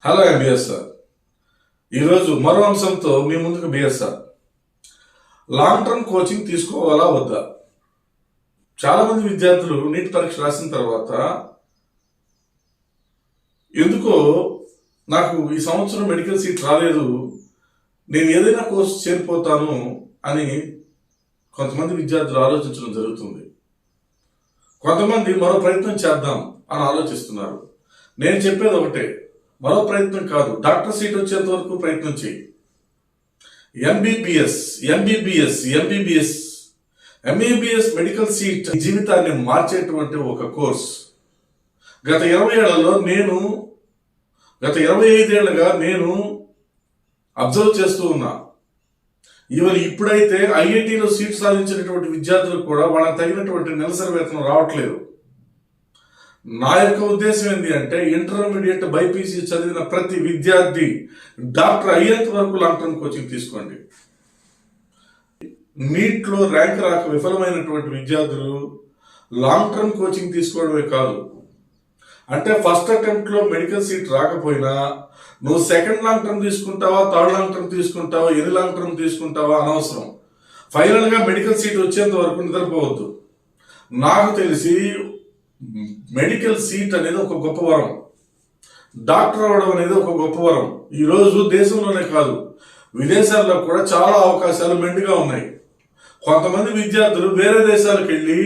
Hello BSR. ఈరోజు మరో అంశంతో మీ ముందుకు బిఎస్ఆర్. లాంగ్ టర్మ్ కోచింగ్ తీసుకోవాలా వద్దా? చాలామంది విద్యార్థులు నీట్ పరీక్ష రాసిన తర్వాత ఎందుకో నాకు ఈ సంవత్సరం మెడికల్ సీట్ రాలేదు, నేను ఏదైనా కోర్సు చేరిపోతాను అని కొంతమంది విద్యార్థులు ఆలోచించడం జరుగుతుంది. కొంతమంది మరో ప్రయత్నం చేద్దాం అని ఆలోచిస్తున్నారు. నేను చెప్పేది ఒకటే, మరో ప్రయత్నం కాదు, డాక్టర్ సీట్ వచ్చేంత వరకు ప్రయత్నం చేయి. ఎంబీబీఎస్ మెడికల్ సీట్ జీవితాన్ని మార్చేటువంటి ఒక కోర్స్. గత 25 ఏళ్ళగా నేను అబ్జర్వ్ చేస్తూ ఉన్నా. ఈవెన్ ఇప్పుడైతే ఐఐటీలో సీట్ సాధించినటువంటి విద్యార్థులకు కూడా వాళ్ళకి తగినటువంటి నెలసరి వేతనం రావట్లేదు. నా యొక్క ఉద్దేశం ఏంటి అంటే, ఇంటర్మీడియట్ బైపీసీ చదివిన ప్రతి విద్యార్థి డాక్టర్ అయ్యేంత వరకు లాంగ్ టర్మ్ కోచింగ్ తీసుకోండి. నీట్లో ర్యాంక్ రాక విఫలమైనటువంటి విద్యార్థులు లాంగ్ టర్మ్ కోచింగ్ తీసుకోవడమే కాదు, అంటే ఫస్ట్ అటెంప్ట్ లో మెడికల్ సీట్ రాకపోయినా నువ్వు సెకండ్ లాంగ్ టర్మ్ తీసుకుంటావా, థర్డ్ లాంగ్ టర్మ్ తీసుకుంటావా, ఎన్ని లాంగ్ టర్మ్ తీసుకుంటావా అనవసరం. ఫైనల్ గా మెడికల్ సీట్ వచ్చేంత వరకు నిద్రపోవద్దు. నాకు తెలిసి మెడికల్ సీట్ అనేది ఒక గొప్ప వరం, డాక్టర్ అవ్వడం అనేది ఒక గొప్ప వరం. ఈరోజు దేశంలోనే కాదు, విదేశాల్లో కూడా చాలా అవకాశాలు మెండుగా ఉన్నాయి. కొంతమంది విద్యార్థులు వేరే దేశాలకు వెళ్ళి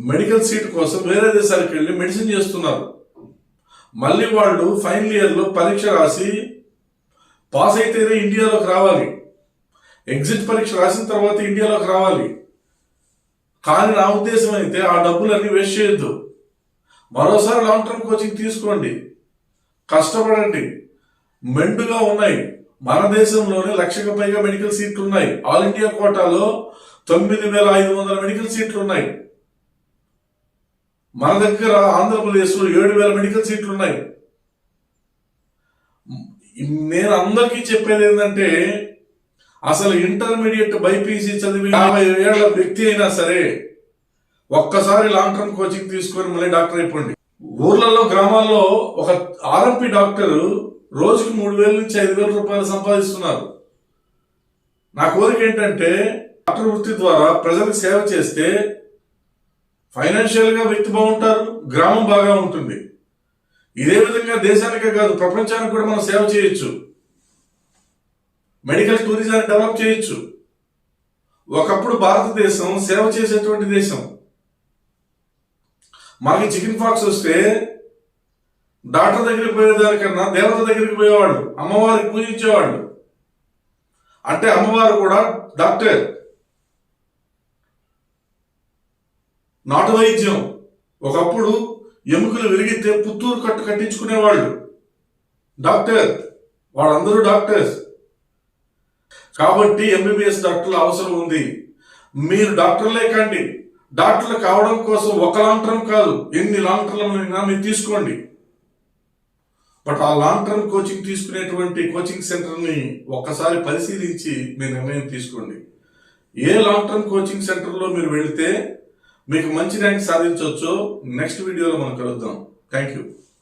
మెడికల్ సీట్ కోసం వేరే దేశాలకు వెళ్ళి మెడిసిన్ చేస్తున్నారు. మళ్ళీ వాళ్ళు ఫైనల్ ఇయర్లో పరీక్ష రాసి పాస్ అయితేనే ఇండియాలోకి రావాలి, ఎగ్జిట్ పరీక్ష రాసిన తర్వాత ఇండియాలోకి రావాలి. కానీ నా ఉద్దేశం అయితే ఆ డబ్బులన్నీ వేస్ట్ చేయొద్దు. మరోసారి లాంగ్ టర్మ్ కోచింగ్ తీసుకోండి, కష్టపడండి. మెండుగా ఉన్నాయి. మన దేశంలోనే 1,00,000కు పైగా మెడికల్ సీట్లు ఉన్నాయి. ఆల్ ఇండియా కోటాలో 9,500 మెడికల్ సీట్లు ఉన్నాయి. మన దగ్గర ఆంధ్రప్రదేశ్లో 7,000 మెడికల్ సీట్లు ఉన్నాయి. నేను అందరికీ చెప్పేది ఏంటంటే, అసలు ఇంటర్మీడియట్ బైపీసీ చదివి 50 ఏళ్ల వ్యక్తి అయినా సరే ఒక్కసారి లాంగ్ టర్మ్ కోచింగ్ తీసుకొని మళ్ళీ డాక్టర్ అయిపోండి. ఊర్లలో గ్రామాల్లో ఒక ఆర్ఎంపీ డాక్టర్ రోజుకి 3,000 నుంచి 5,000 రూపాయలు సంపాదిస్తున్నారు. నా కోరిక ఏంటంటే, డాక్టర్ వృత్తి ద్వారా ప్రజలకు సేవ చేస్తే ఫైనాన్షియల్ గా వ్యక్తి బాగుంటారు, గ్రామం బాగా ఉంటుంది. ఇదే విధంగా దేశానికే కాదు ప్రపంచానికి కూడా మనం సేవ చేయొచ్చు. మెడికల్ టూరిజాన్ని డెవలప్ చేయొచ్చు. ఒకప్పుడు భారతదేశం సేవ చేసేటువంటి దేశం. మనకి చికెన్ పాక్స్ వస్తే డాక్టర్ దగ్గరికి పోయేదానికన్నా దేవత దగ్గరికి పోయేవాళ్ళు, అమ్మవారికి పూజించేవాళ్ళు. అంటే అమ్మవారు కూడా డాక్టర్. నాటు వైద్యం, ఒకప్పుడు ఎముకలు విరిగితే పుత్తూరు కట్టు కట్టించుకునేవాళ్ళు, డాక్టర్. వాళ్ళందరూ డాక్టర్స్. కాబట్టి ఎంబీబీఎస్ డాక్టర్ల అవసరం ఉంది. మీరు డాక్టర్లే కండి. డాక్టర్లు కావడం కోసం ఒక లాంగ్ టర్మ్ కాదు, ఎన్ని లాంగ్ టర్మ్లైనా మీరు తీసుకోండి. బట్ ఆ లాంగ్ టర్మ్ కోచింగ్ తీసుకునేటువంటి కోచింగ్ సెంటర్ని ఒక్కసారి పరిశీలించి మీ నిర్ణయం తీసుకోండి. ఏ లాంగ్ టర్మ్ కోచింగ్ సెంటర్లో మీరు వెళితే మీకు మంచి ర్యాంక్ సాధించవచ్చో నెక్స్ట్ వీడియోలో మనం కలుద్దాం. Thank you.